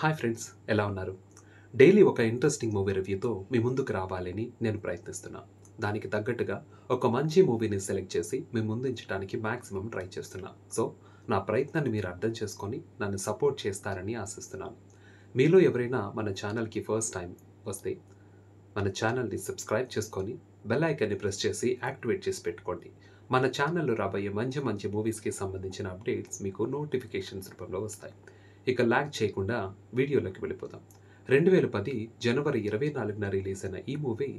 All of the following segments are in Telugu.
హాయ్ ఫ్రెండ్స్, ఎలా ఉన్నారు? డైలీ ఒక ఇంట్రెస్టింగ్ మూవీ రివ్యూతో మీ ముందుకు రావాలని నేను ప్రయత్నిస్తున్నా. దానికి తగ్గట్టుగా ఒక మంచి మూవీని సెలెక్ట్ చేసి మీ ముందుంచడానికి మాక్సిమం ట్రై చేస్తున్నా. సో, నా ప్రయత్నాన్ని మీరు అర్థం చేసుకొని నన్ను సపోర్ట్ చేస్తారని ఆశిస్తున్నాను. మీలో ఎవరైనా మన ఛానల్‌కి ఫస్ట్ టైమ్ వస్తే మన ఛానల్‌ని సబ్స్క్రైబ్ చేసుకొని బెల్ ఐకాన్‌ని ప్రెస్ చేసి యాక్టివేట్ చేసి పెట్టుకోండి. మన ఛానల్‌లో రాబోయే మంచి మంచి మూవీస్‌కి సంబంధించిన అప్డేట్స్ మీకు నోటిఫికేషన్స్ రూపంలో వస్తాయి. ఇక లాగ్ చేయకుండా వీడియోలోకి వెళ్ళిపోదాం. 2010 జనవరి 24న రిలీజ్ అయిన ఈ మూవీ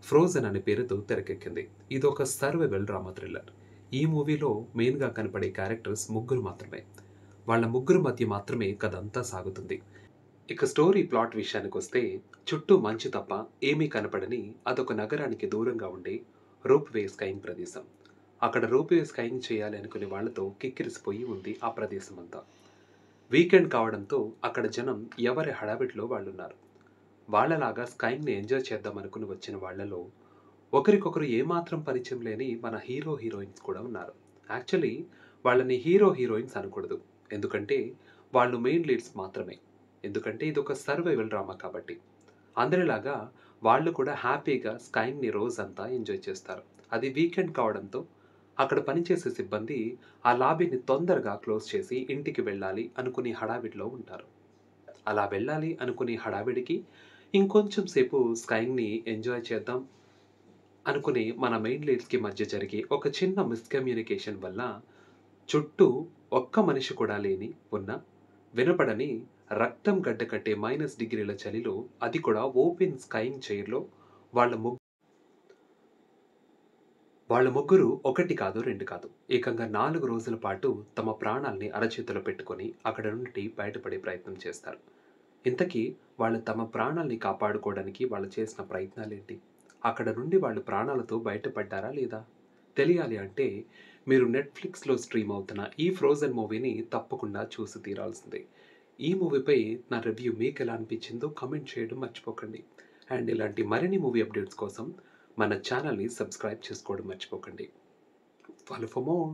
'ఫ్రోజెన్' అనే పేరుతో తెరకెక్కింది. ఇదొక సర్వైవల్ డ్రామా థ్రిల్లర్. ఈ మూవీలో మెయిన్‌గా కనపడే క్యారెక్టర్స్ ముగ్గురు మాత్రమే. వాళ్ళ ముగ్గురు మధ్య మాత్రమే కథంతా సాగుతుంది. ఇక స్టోరీ ప్లాట్ విషయానికొస్తే చుట్టూ మంచు తప్ప ఏమీ కనపడని అదొక నగరానికి దూరంగా ఉండే రోప్‌వే స్కైయింగ్ ప్రదేశం. అక్కడ రోప్‌వే స్కైయింగ్ చేయాలి అనుకునే వాళ్ళతో కిక్కిరిసిపోయి ఉంది ఆ ప్రదేశమంతా. వీకెండ్ కావడంతో అక్కడ జనం ఎవరి హడావిడిలో వాళ్ళున్నారు. వాళ్ళలాగా స్కైయింగ్‌ని ఎంజాయ్ చేద్దామనుకుని వచ్చిన వాళ్ళలో ఒకరికొకరు ఏమాత్రం పరిచయం లేని మన హీరో, హీరోయిన్స్ కూడా ఉన్నారు. యాక్చువల్లీ వాళ్ళని హీరో, హీరోయిన్స్ అనకూడదు. ఎందుకంటే వాళ్ళు మెయిన్ లీడ్స్ మాత్రమే. ఎందుకంటే ఇదొక సర్వైవల్ డ్రామా కాబట్టి. అందరిలాగా వాళ్ళు కూడా హ్యాపీగా స్కైయింగ్‌ని రోజంతా ఎంజాయ్ చేస్తారు. అది వీకెండ్ కావడంతో అక్కడ పనిచేసే సిబ్బంది ఆ లాబీని తొందరగా క్లోజ్ చేసి ఇంటికి వెళ్ళాలి అనుకునే హడావిడిలో ఉంటారు. అలా వెళ్ళాలి అనుకునే హడావిడికి ఇంకొంచెం సేపు స్కైయింగ్‌ని ఎంజాయ్ చేద్దాం అనుకుని మన మెయిన్ లీడ్స్‌కి మధ్య జరిగే ఒక చిన్న మిస్‌కమ్యూనికేషన్ వల్ల చుట్టూ ఒక్క మనిషి కూడా లేని, వినపడని, రక్తం గడ్డకట్టే మైనస్ డిగ్రీల చలిలో అది కూడా ఓపెన్ స్కైయింగ్ చైర్‌లో వాళ్ళ వాళ్ళ ముగ్గురు ఒకటి కాదు, రెండు కాదు. ఏకంగా 4 రోజుల పాటు తమ ప్రాణాల్ని అరచేతిలో పెట్టుకొని అక్కడ నుండి బయటపడే ప్రయత్నం చేస్తారు. ఇంతకీ వాళ్ళు తమ ప్రాణాల్ని కాపాడుకోవడానికి వాళ్ళు చేసిన ప్రయత్నాలేంటి? అక్కడ నుండి వాళ్ళు ప్రాణాలతో బయటపడ్డారా లేదా? తెలియాలి అంటే మీరు నెట్‌ఫ్లిక్స్‌లో స్ట్రీమ్ అవుతున్న ఈ 'ఫ్రోజెన్' మూవీని తప్పకుండా చూసి తీరాల్సిందే. ఈ మూవీపై నా రివ్యూ మీకెలా అనిపించిందో కామెంట్ చేయడం మర్చిపోకండి. అండ్ ఇలాంటి మరిన్ని మూవీ అప్డేట్స్ కోసం మన ఛానల్‌ని సబ్స్క్రైబ్ చేసుకోవడం మర్చిపోకండి. Follow for more.